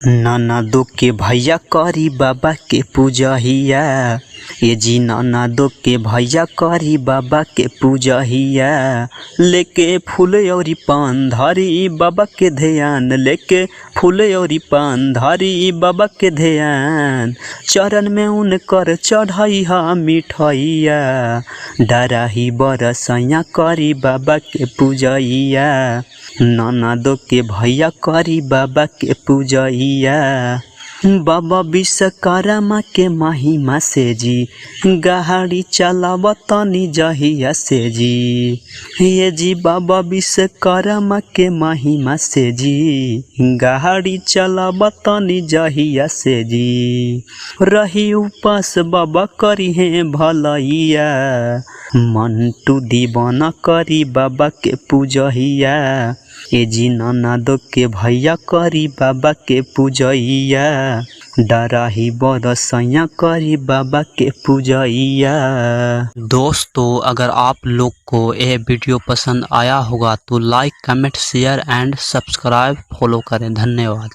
ननदो के भैया करी बाबा के पूजहिया। ये जी ननदो के भैया करी बाबा के पूजहिया। लेके फूल और पान धारी बाबा के ध्यान, लेके फूल और पान धारी बाबा के ध्यान। चरण में उनकर चढ़ैया मिठैया, डराही बरसैया करी बाबा के पूजैया। ननदो के भैया करी बाबा के पूजैया। बाबा विश्वकर्मा के महिमा से जी, गाड़ी चलावतनी जहिया से जी। ये जी बाबा विश्वकर्मा के महिमा से जी, गाड़ी चलावतनी जहिया से जी। रही उपास बाबा करी है भलैया, मंटू दीवाना करी बाबा के पूजहिया। ए जी ननदो के भैया करी बाबा के पूजैया, डराही बरसैया करी बाबा के पूजैया। दोस्तों, अगर आप लोग को यह वीडियो पसंद आया होगा तो like, comment, share and subscribe follow करें। धन्यवाद।